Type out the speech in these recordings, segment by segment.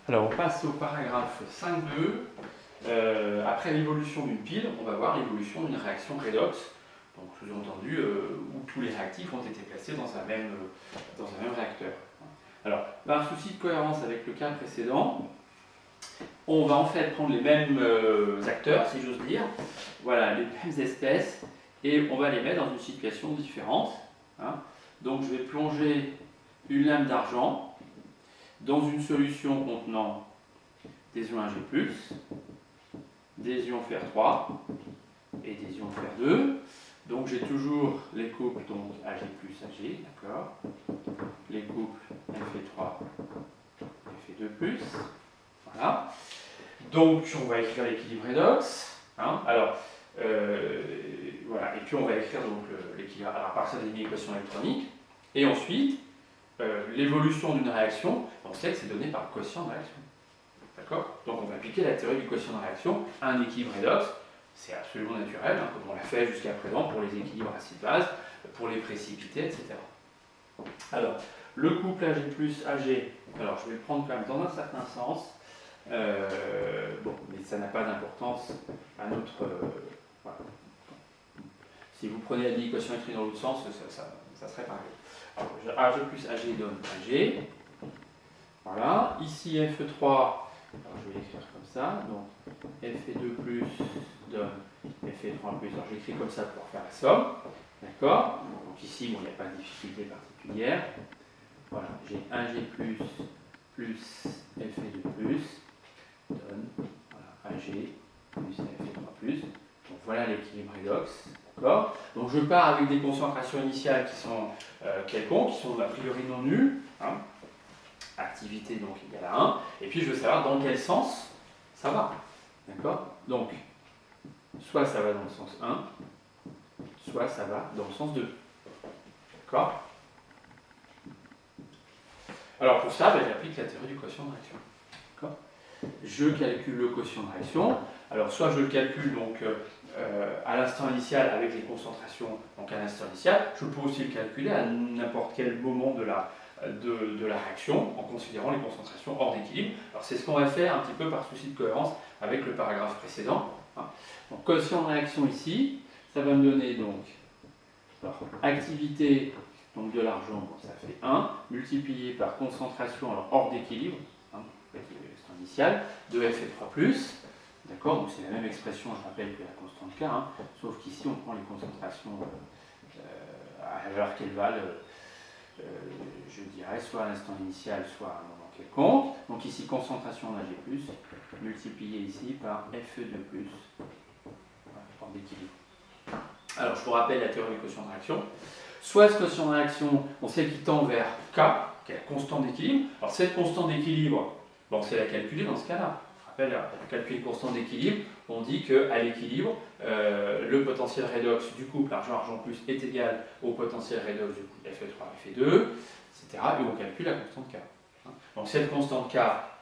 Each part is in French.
Alors on passe au paragraphe 5.2. Après l'évolution d'une pile, on va voir l'évolution d'une réaction redox, donc sous-entendu où tous les réactifs ont été placés dans un même réacteur. Alors, par souci de cohérence avec le cas précédent, on va en fait prendre les mêmes acteurs, si j'ose dire, voilà, les mêmes espèces, et on va les mettre dans une situation différente. Hein. Donc je vais plonger une lame d'argent dans une solution contenant des ions Ag+, des ions Fer3 et des ions Fer2. Donc j'ai toujours les couples donc Ag+, Ag, d'accord. Les couples Fe3, Fe2+. Voilà. Donc on va écrire l'équilibre redox. Hein. Alors, voilà. Et puis on va écrire donc l'équilibre à partir des équations électroniques. Et ensuite, l'évolution d'une réaction, on sait que c'est donné par le quotient de réaction. D'accord. Donc on va appliquer la théorie du quotient de réaction à un équilibre redox. C'est absolument naturel, hein, comme on l'a fait jusqu'à présent pour les équilibres acide-base, pour les précipités, etc. Alors, le couple Ag+, Ag, alors je vais le prendre quand même dans un certain sens. Bon, mais ça n'a pas d'importance à notre... voilà. Si vous prenez l'équation écrite dans l'autre sens, ça serait pareil. Alors, Ag plus Ag donne Ag. Voilà. Ici, Fe3, alors je vais l'écrire comme ça. Donc, Fe2 donne Fe3 Alors, je l'écris comme ça pour faire la somme. D'accord. Donc, ici, bon, il n'y a pas de difficulté particulière. Voilà. J'ai Ag plus Fe2 donne voilà, Ag plus Fe3 Donc voilà l'équilibre redox. D'accord. Donc je pars avec des concentrations initiales qui sont quelconques, qui sont a priori non nulles. Hein. Activité donc égale à 1. Et puis je veux savoir dans quel sens ça va. D'accord. Donc, soit ça va dans le sens 1, soit ça va dans le sens 2. D'accord. Alors pour ça, j'applique la théorie du quotient de réaction. D'accord. Je calcule le quotient de réaction. Alors soit je le calcule donc à l'instant initial avec les concentrations, donc à l'instant initial, je peux aussi le calculer à n'importe quel moment de la réaction en considérant les concentrations hors d'équilibre. Alors c'est ce qu'on va faire un petit peu par souci de cohérence avec le paragraphe précédent. Hein. Donc quotient de réaction ici, ça va me donner donc alors, activité donc de l'argent, bon, ça fait 1, multiplié par concentration alors hors d'équilibre, hein, l'instant initial, de Fe3+. D'accord, donc c'est la même expression, je rappelle, que la constante K, hein, sauf qu'ici on prend les concentrations à l'heure qu'elles valent, je dirais, soit à l'instant initial, soit à un moment quelconque. Donc ici, concentration en Ag+, multiplié ici par Fe2+, hors d'équilibre. Alors je vous rappelle la théorie du quotient de réaction. Soit ce quotient de réaction, on sait qu'il tend vers K, qui est la constante d'équilibre. Alors cette constante d'équilibre, bon, c'est la calculer dans ce cas-là. Calculer une constante d'équilibre, on dit qu'à l'équilibre, le potentiel redox du couple argent-argent plus est égal au potentiel redox du couple Fe3, Fe2, etc. Et on calcule la constante K. Donc cette constante K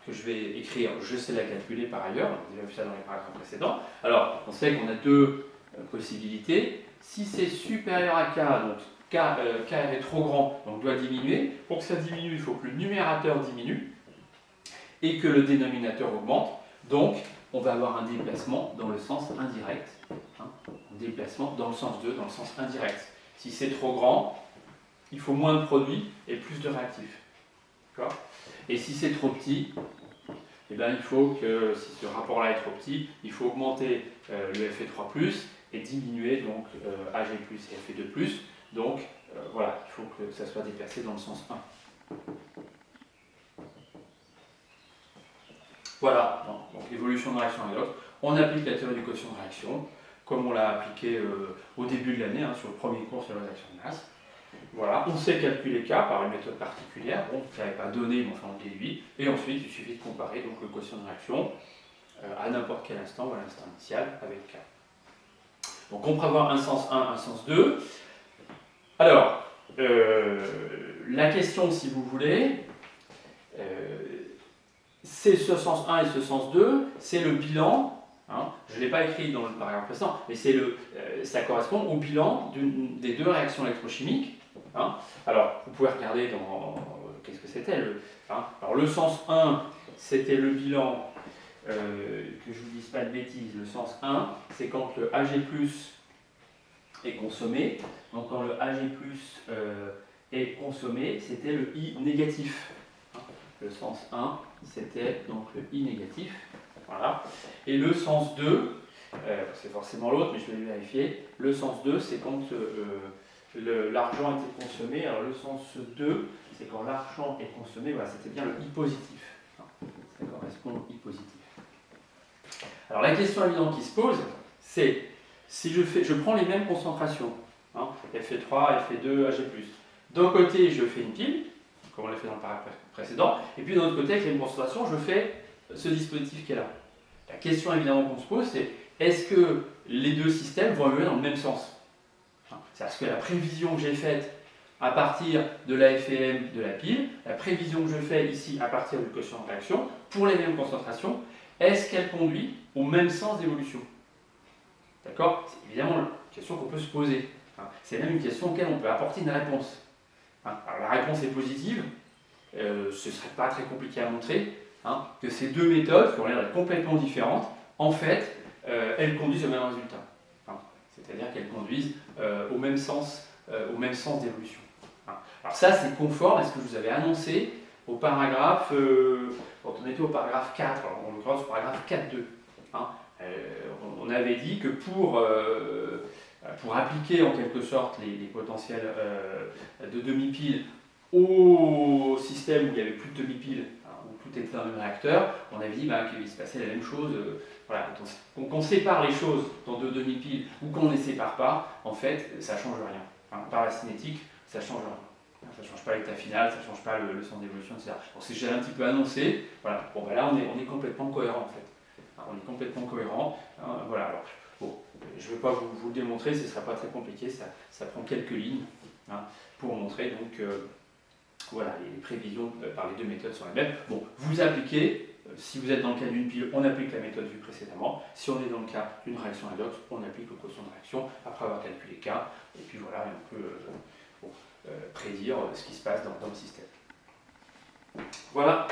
que je vais écrire, je sais la calculer par ailleurs, on a déjà vu ça dans les paragraphes précédents. Alors on sait qu'on a deux possibilités. Si c'est supérieur à K, donc K est trop grand, donc doit diminuer. Pour que ça diminue, il faut que le numérateur diminue et que le dénominateur augmente. Donc, on va avoir un déplacement dans le sens indirect. Hein, un déplacement dans le sens 2, dans le sens indirect. Si c'est trop grand, il faut moins de produits et plus de réactifs. Et si c'est trop petit, eh bien, il faut que, si ce rapport-là est trop petit, il faut augmenter le Fe3+, et diminuer donc Ag+, et Fe2+. Donc, voilà, il faut que ça soit déplacé dans le sens 1. Voilà, donc l'évolution de réaction redox. On applique la théorie du quotient de réaction, comme on l'a appliqué au début de l'année, hein, sur le premier cours sur la réaction de masse. Voilà, on sait calculer K par une méthode particulière, bon, qui n'avait pas donné, mais enfin on le déduit, et ensuite il suffit de comparer donc, le quotient de réaction à n'importe quel instant ou à l'instant initial avec K. Donc on peut avoir un sens 1, un sens 2. Alors, la question, si vous voulez, c'est ce sens 1 et ce sens 2, c'est le bilan, hein, je ne l'ai pas écrit dans le paragraphe précédent, mais ça correspond au bilan des deux réactions électrochimiques. Hein. Alors, vous pouvez regarder dans qu'est-ce que c'était. Hein. Alors, le sens 1, c'était le bilan, que je ne vous dise pas de bêtises, le sens 1, c'est quand le Ag+ est consommé. Donc quand le Ag+ est consommé, c'était le I négatif. Le sens 1, c'était donc le I négatif. Voilà. Et le sens 2, c'est forcément l'autre, mais je vais le vérifier. Le sens 2, c'est quand l'argent était consommé. Alors le sens 2, c'est quand l'argent est consommé, voilà, c'était bien le I positif. Ça correspond au I positif. Alors la question évidente qui se pose, c'est si je prends les mêmes concentrations, hein, Fe3, Fe2, Ag+. D'un côté, je fais une pile, comme on l'a fait dans le paragraphe précédent, et puis d'un autre côté, avec les mêmes concentrations, je fais ce dispositif qui est là. La question évidemment qu'on se pose, c'est est-ce que les deux systèmes vont évoluer dans le même sens? C'est-à-dire que la prévision que j'ai faite à partir de la FEM de la pile, la prévision que je fais ici à partir du quotient de réaction, pour les mêmes concentrations, est-ce qu'elle conduit au même sens d'évolution? D'accord? C'est évidemment une question qu'on peut se poser. C'est même une question auquel on peut apporter une réponse. Alors la réponse est positive, ce ne serait pas très compliqué à montrer, que ces deux méthodes, qui ont l'air d'être complètement différentes, en fait, elles conduisent au même résultat. C'est-à-dire qu'elles conduisent au même sens d'évolution. Alors ça, c'est conforme à ce que je vous avais annoncé au paragraphe, quand on était au paragraphe 4, en l'occurrence au paragraphe 4.2. On avait dit que pour appliquer en quelque sorte les potentiels de demi-pile au système où il n'y avait plus de demi-pile, où tout était dans le même réacteur, on avait dit qu'il se passait la même chose. Voilà, qu'on sépare les choses dans deux demi-piles ou qu'on ne les sépare pas, en fait, ça ne change rien. Par la cinétique, ça ne change rien. Ça ne change pas l'état final, ça ne change pas le sens d'évolution, etc. Donc c'est déjà un petit peu annoncé. Voilà. Bon, là, on est complètement cohérent, en fait. On est complètement cohérent. Voilà. Alors, bon, je ne vais pas vous le démontrer, ce ne sera pas très compliqué, ça prend quelques lignes pour montrer. Donc, voilà, les prévisions par les deux méthodes sont les mêmes. Bon, vous appliquez. Si vous êtes dans le cas d'une pile, on applique la méthode vue précédemment. Si on est dans le cas d'une réaction redox, on applique le quotient de réaction après avoir calculé K. Et puis voilà, on peut prédire ce qui se passe dans le système. Voilà.